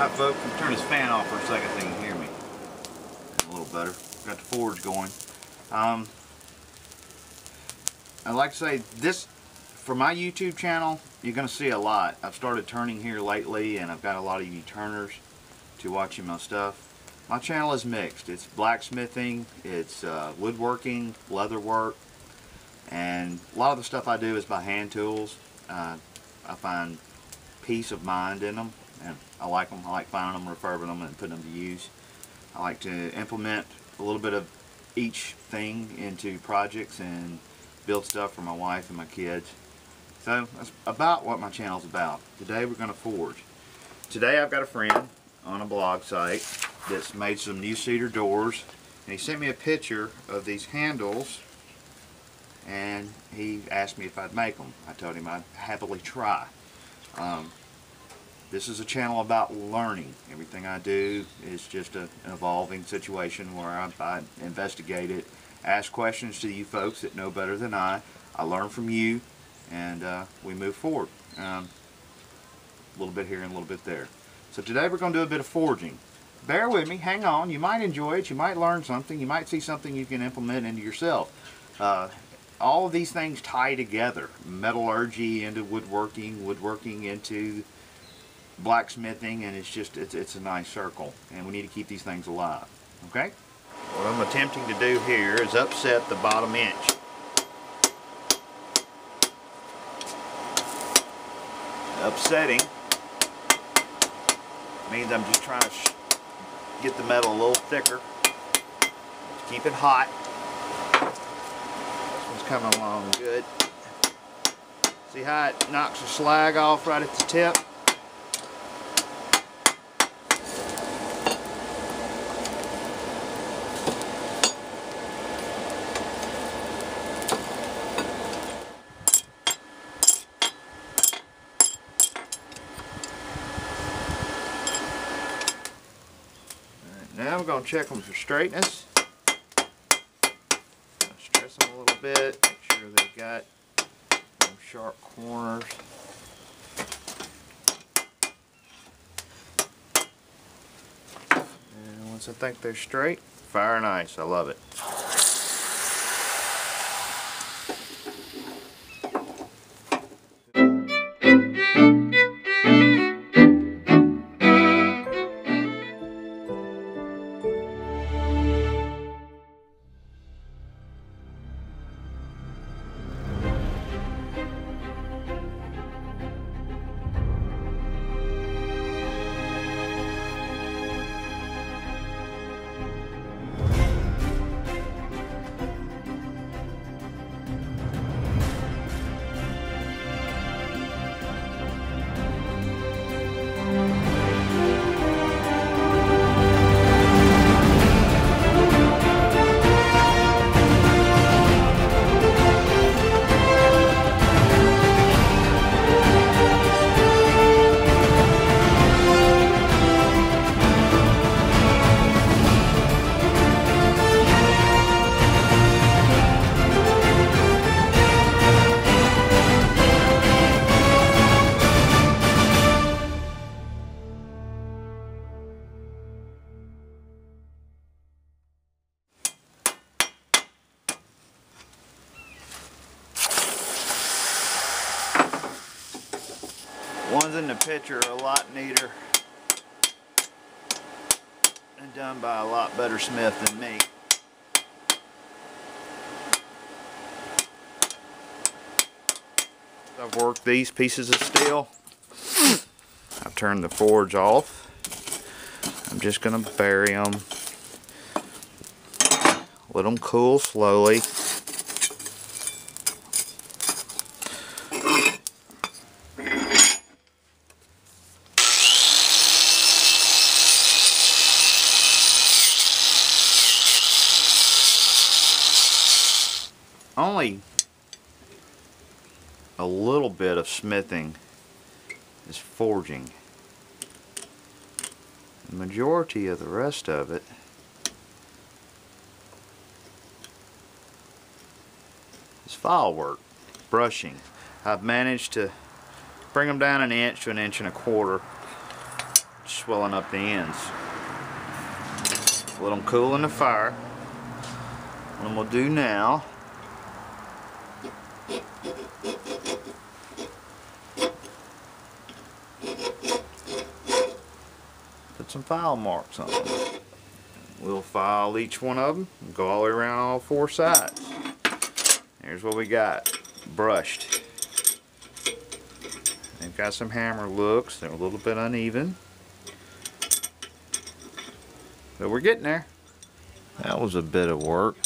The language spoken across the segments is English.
Hi folks, I'm turn this fan off for a second so you can hear me a little better. Got the forge going. I'd like to say this, for my YouTube channel, you're going to see a lot. I've started turning here lately and I've got a lot of you turners to watching my stuff. My channel is mixed. It's blacksmithing, it's woodworking, leather work, and a lot of the stuff I do is by hand tools. I find peace of mind in them, and I like them. I like finding them, refurbing them, and putting them to use. I like to implement a little bit of each thing into projects and build stuff for my wife and my kids. So that's about what my channel's about. Today we're going to forge. Today I've got a friend on a blog site that's made some new cedar doors, and he sent me a picture of these handles and he asked me if I'd make them. I told him I'd happily try. This is a channel about learning. Everything I do is just an evolving situation where I investigate it, ask questions to you folks that know better than I learn from you, and we move forward. A little bit here and a little bit there. So today we're going to do a bit of forging. Bear with me, hang on. You might enjoy it, you might learn something, you might see something you can implement into yourself. All of these things tie together. Metallurgy into woodworking, woodworking into blacksmithing, and it's a nice circle, and we need to keep these things alive. Okay? What I'm attempting to do here is upset the bottom inch. Upsetting means I'm just trying to get the metal a little thicker to keep it hot. This one's coming along good. See how it knocks the slag off right at the tip? Now I'm going to check them for straightness. Stress them a little bit, make sure they've got no sharp corners. And once I think they're straight, fire and ice. I love it. Ones in the picture are a lot neater and done by a lot better smith than me. I've worked these pieces of steel. I've turned the forge off. I'm just going to bury them. Let them cool slowly. Only a little bit of smithing is forging. The majority of the rest of it is file work, brushing. I've managed to bring them down an inch to an inch and a quarter swelling up the ends. Let them cool in the fire. What I'm going to do now, put some file marks on them. We'll file each one of them and go all the way around all four sides. Here's what we got, brushed. They've got some hammer looks. They're a little bit uneven, but we're getting there. That was a bit of work.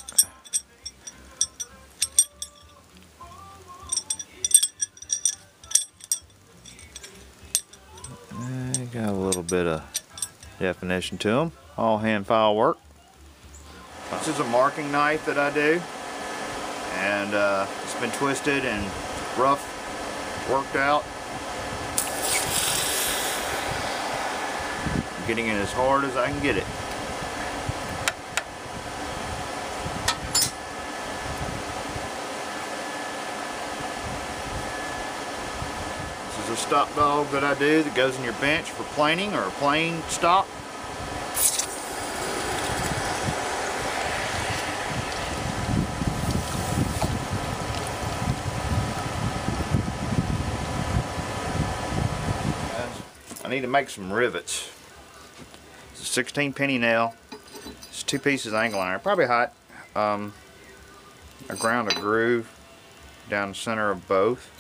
Got a little bit of definition to them. All hand file work. This is a marking knife that I do, and it's been twisted and rough, worked out. I'm getting it as hard as I can get it. This is a stop dog that I do that goes in your bench for planing or a plane stop. I need to make some rivets. It's a 16 penny nail. It's 2 pieces of angle iron, probably hot. I ground a groove down the center of both.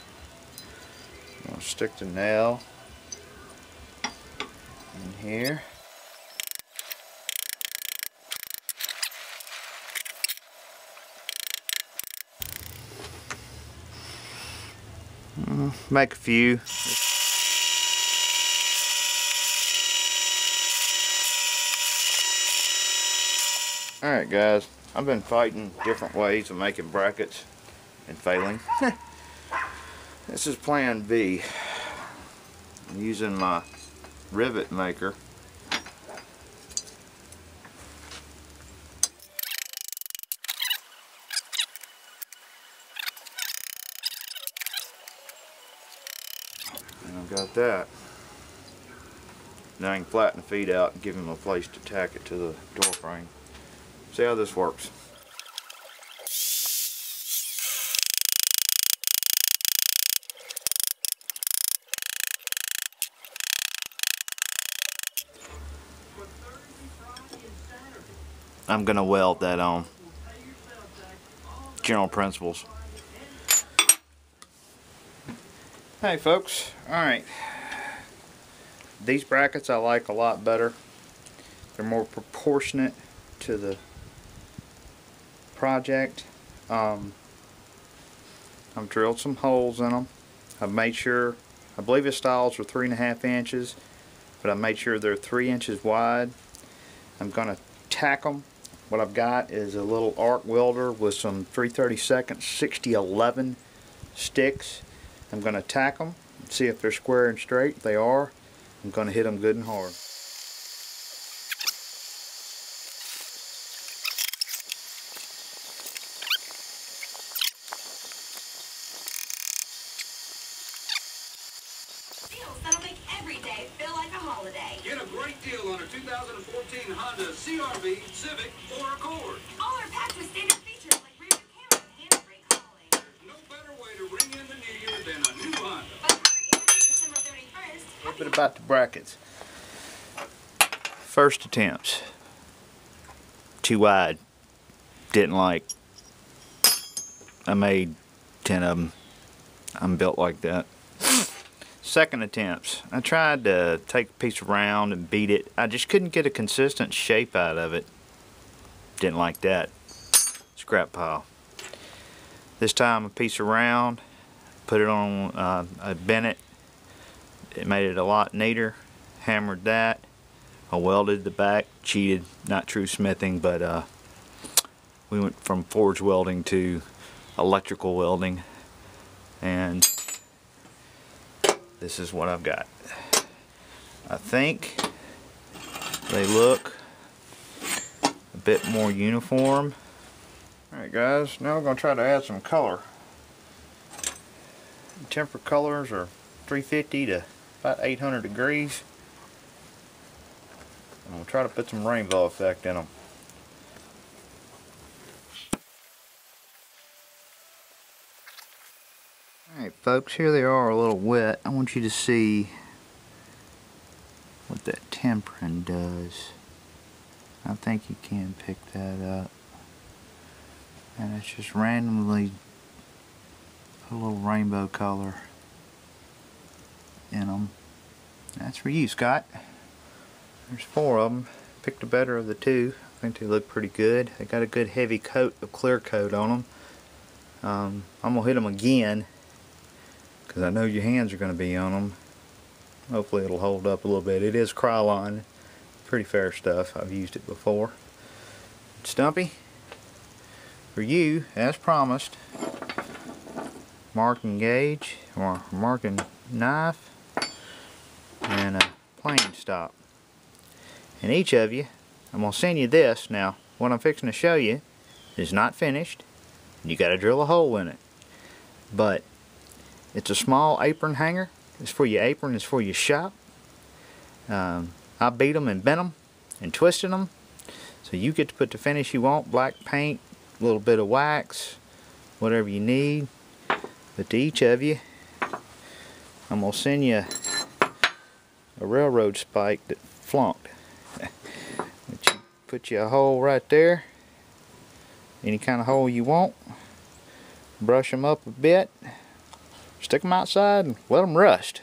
I'm going to stick the nail in here. Make a few. Alright guys, I've been fighting different ways of making brackets and failing. This is plan B. I'm using my rivet maker. And I've got that. Now I can flatten the feet out and give him a place to tack it to the door frame. See how this works. I'm gonna weld that on. General principles. Hey folks, alright. These brackets I like a lot better. They're more proportionate to the project. I've drilled some holes in them. I've made sure, I believe his stiles are 3.5 inches, but I made sure they're 3 inches wide. I'm going to tack them. What I've got is a little arc welder with some 3/32 6011 sticks. I'm going to tack them, see if they're square and straight. If they are, I'm going to hit them good and hard. That'll make every day feel like a holiday. Get a great deal on a 2014 Honda CR-V, Civic, or Accord. All are packed with standard features like rear view camera and hands-free calling. There's no better way to ring in the new year than a new Honda. But hurry in December 31st. A little bit about the brackets. First attempts. Too wide. Didn't like. I made 10 of them. I'm built like that. Second attempts. I tried to take a piece of round and beat it. I just couldn't get a consistent shape out of it. Didn't like that. Scrap pile. This time a piece of round. Put it on, I bent it. It made it a lot neater. Hammered that. I welded the back. Cheated. Not true smithing, but we went from forge welding to electrical welding. And this is what I've got. I think they look a bit more uniform. Alright guys, now we're going to try to add some color. Temper colors are 350 to about 800 degrees. I'm going to try to put some rainbow effect in them. Alright folks, here they are a little wet. I want you to see what that tempering does. I think you can pick that up. And it's just randomly a little rainbow color in them. That's for you, Scott. There's 4 of them. Picked the better of the 2. I think they look pretty good. They got a good heavy coat of clear coat on them. I'm going to hit them again because I know your hands are going to be on them. Hopefully it'll hold up a little bit. It is Krylon. Pretty fair stuff. I've used it before. Stumpy, for you, as promised, marking gauge or marking knife and a plane stop. And each of you, I'm going to send you this. Now, what I'm fixing to show you is not finished. You got to drill a hole in it. But it's a small apron hanger. It's for your apron. It's for your shop. I beat them and bent them and twisted them. So you get to put the finish you want. Black paint, a little bit of wax, whatever you need. But to each of you, I'm going to send you a railroad spike that flunked. Put you a hole right there. Any kind of hole you want. Brush them up a bit. Stick them outside and let them rust.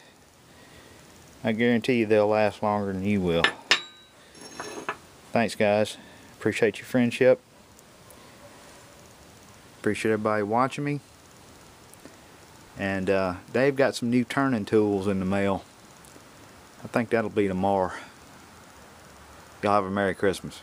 I guarantee you they'll last longer than you will. Thanks guys. Appreciate your friendship. Appreciate everybody watching me. And Dave got some new turning tools in the mail. I think that'll be tomorrow. Y'all have a Merry Christmas.